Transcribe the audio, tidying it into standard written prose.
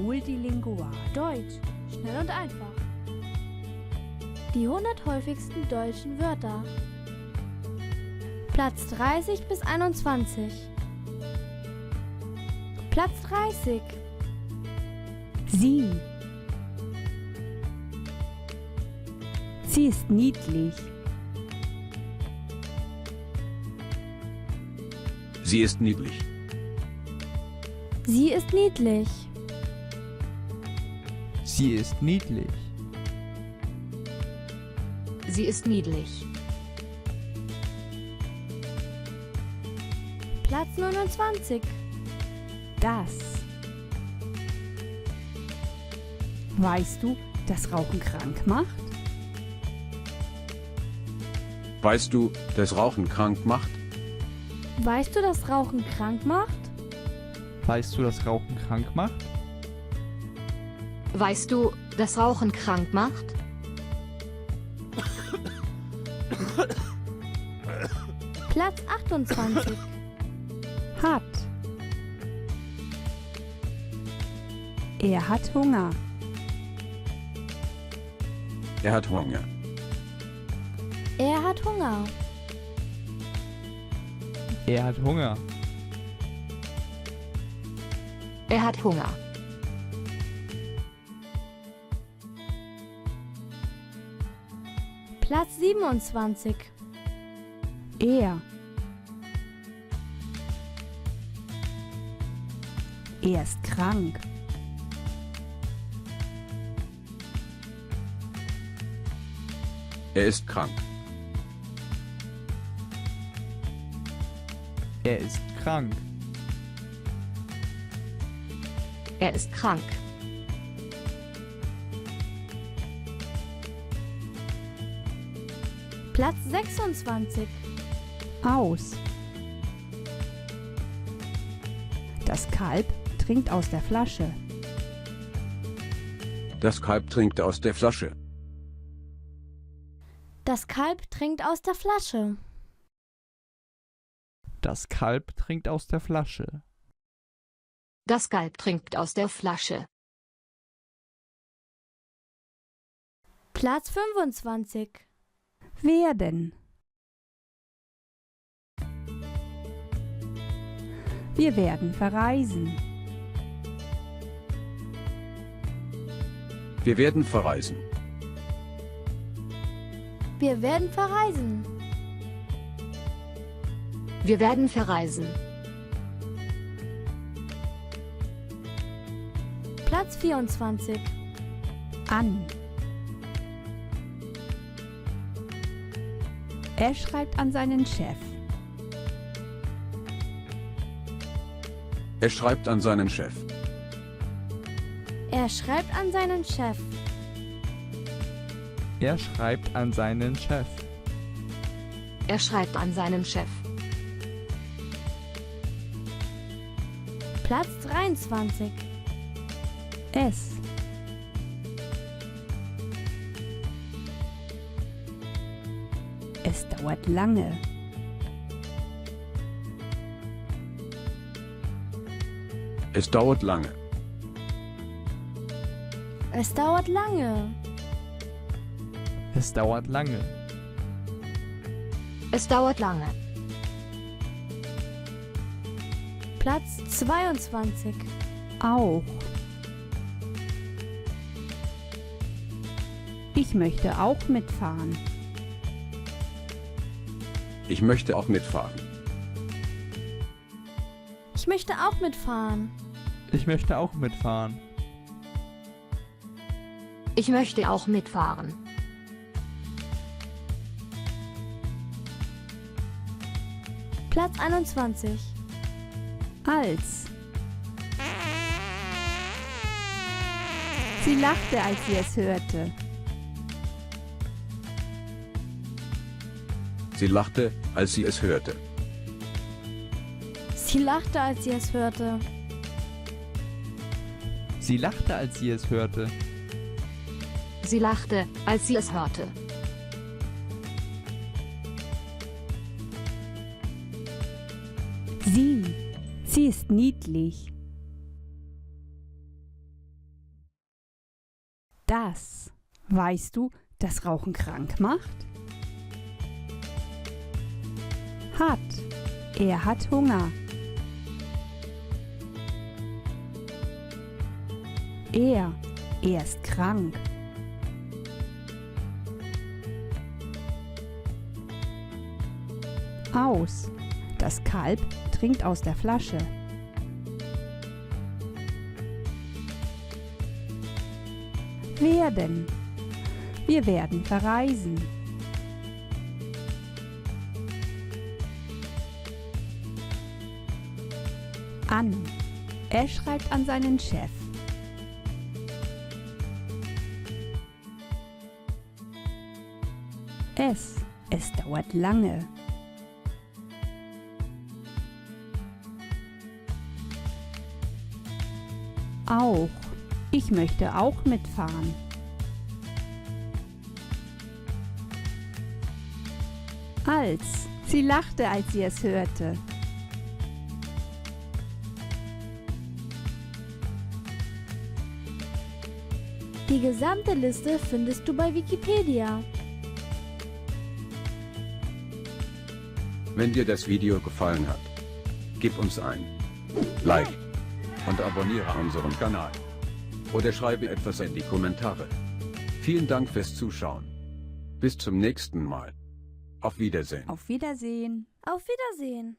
Multilingua. Deutsch. Schnell und einfach. Die 100 häufigsten deutschen Wörter. Platz 30 bis 21. Platz 30. Sie. Sie ist niedlich. Sie ist niedlich. Sie ist niedlich. Sie ist niedlich. Sie ist niedlich. Platz 29. Das. Weißt du, dass Rauchen krank macht? Weißt du, dass Rauchen krank macht? Weißt du, dass Rauchen krank macht? Weißt du, dass Rauchen krank macht? Weißt du, dass Rauchen krank macht? Platz 28. Hat. Er hat Hunger. Er hat Hunger. Er hat Hunger. Er hat Hunger. Er hat Hunger. Platz 27. Er. Er ist krank. Er ist krank. Er ist krank. Er ist krank. Platz 26. Aus. Das Kalb trinkt aus der Flasche. Das Kalb trinkt aus der Flasche. Das Kalb trinkt aus der Flasche. Das Kalb trinkt aus der Flasche. Das Kalb trinkt aus der Flasche. Platz 25. Werden. Wir werden verreisen. Wir werden verreisen. Wir werden verreisen. Wir werden verreisen. Platz 24. An. Er schreibt an seinen Chef. Er schreibt an seinen Chef. Er schreibt an seinen Chef. Er schreibt an seinen Chef. Er schreibt an seinen Chef. Platz 23. Es. Es dauert lange. Es dauert lange. Es dauert lange. Es dauert lange. Es dauert lange. Platz 22. Auch. Ich möchte auch mitfahren. Ich möchte auch mitfahren. Ich möchte auch mitfahren. Ich möchte auch mitfahren. Ich möchte auch mitfahren. Platz 21. Als. Sie lachte, als sie es hörte. Sie lachte, als sie es hörte. Sie lachte, als sie es hörte. Sie lachte, als sie es hörte. Sie lachte, als sie es hörte. Sie ist niedlich. das. Weißt du, dass Rauchen krank macht? Hat. Er hat Hunger. Er ist krank. Aus. Das Kalb trinkt aus der Flasche. Werden. Wir werden verreisen. An. Er schreibt an seinen Chef. Es dauert lange. Auch. Ich möchte auch mitfahren. Als. Sie lachte, als sie es hörte. Die gesamte Liste findest du bei Wikipedia. Wenn dir das Video gefallen hat, gib uns ein Like und abonniere unseren Kanal. Oder schreibe etwas in die Kommentare. Vielen Dank fürs Zuschauen. Bis zum nächsten Mal. Auf Wiedersehen. Auf Wiedersehen. Auf Wiedersehen.